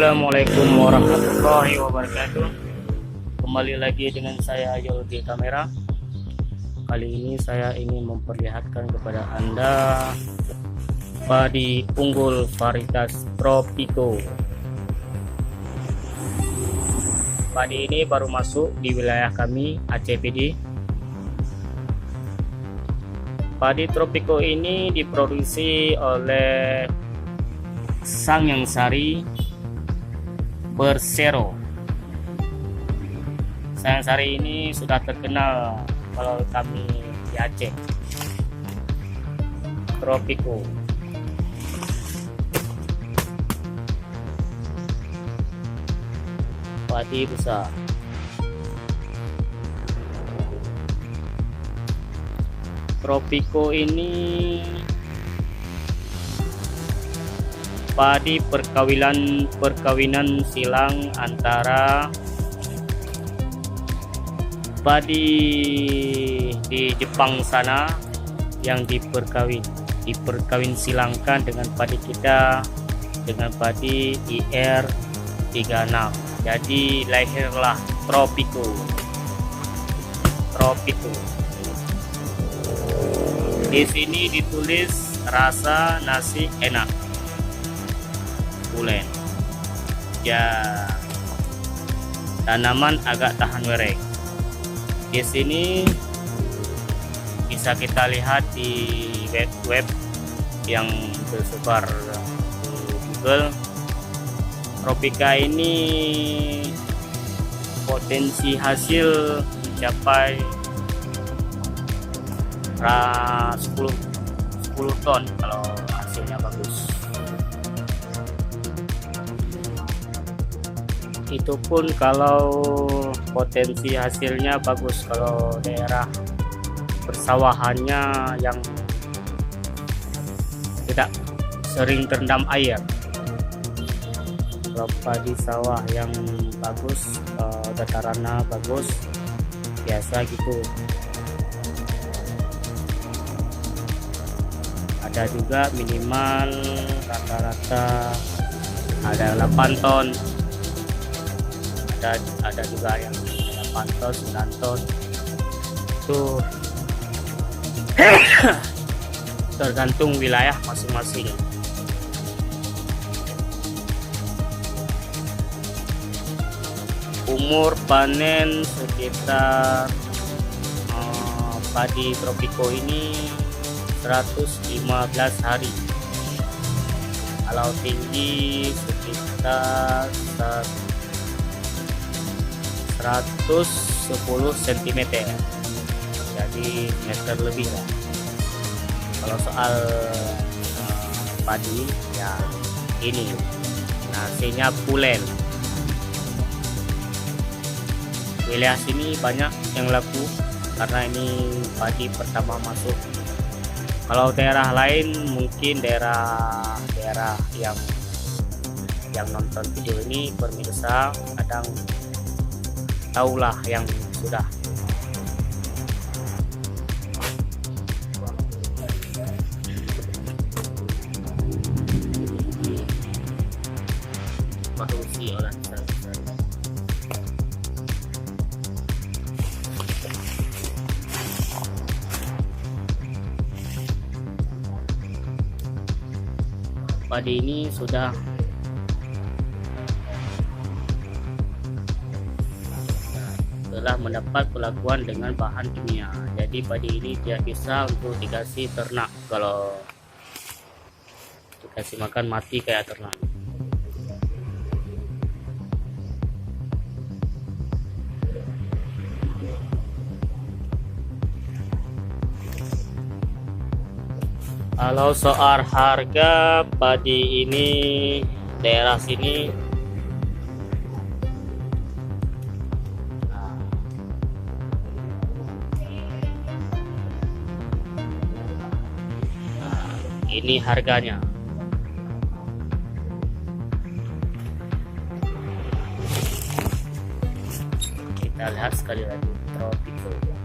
Assalamualaikum warahmatullahi wabarakatuh. Kembali lagi dengan saya Yol di kamera. Kali ini saya ingin memperlihatkan kepada Anda padi unggul varietas Tropico. Padi ini baru masuk di wilayah kami, Aceh PD. Padi Tropico ini diproduksi oleh Sangyang Sari Persero. Sangyang Sari ini sudah terkenal kalau kami di Aceh. Tropico. Padi besar. Tropico ini padi perkawinan silang antara padi di Jepang sana yang diperkawin silangkan dengan padi kita dengan padi IR36. Jadi lahirlah Tropico. Di sini ditulis rasa nasi enak. Pulen. Ya, tanaman agak tahan werek. Di sini bisa kita lihat di web yang tersebar di Google. Tropica ini potensi hasil mencapai 10 ton kalau hasilnya bagus. Itu pun kalau potensi hasilnya bagus, kalau daerah persawahannya yang tidak sering terendam air. Kalau padi sawah yang bagus, datarannya bagus, biasa gitu. Ada juga minimal rata-rata ada 8 ton. Ada juga yang 8 ton, 9 ton. Itu tergantung wilayah masing-masing. Umur panen sekitar padi Tropico ini 115 hari. Kalau tinggi sekitar 110 cm, jadi meter lebih lah. Kalau soal padi ya ini nasinya pulen. Wilayah sini banyak yang laku karena ini padi pertama masuk. Kalau daerah lain mungkin daerah yang nonton video ini pemirsa kadang tahulah yang sudah produksi oleh padi ini sudah telah mendapat perlakuan dengan bahan kimia. Jadi padi ini tidak bisa untuk dikasih ternak. Kalau dikasih makan mati kayak ternak. Kalau soal harga padi ini daerah sini ini harganya. Kita lihat sekali lagi Tropico.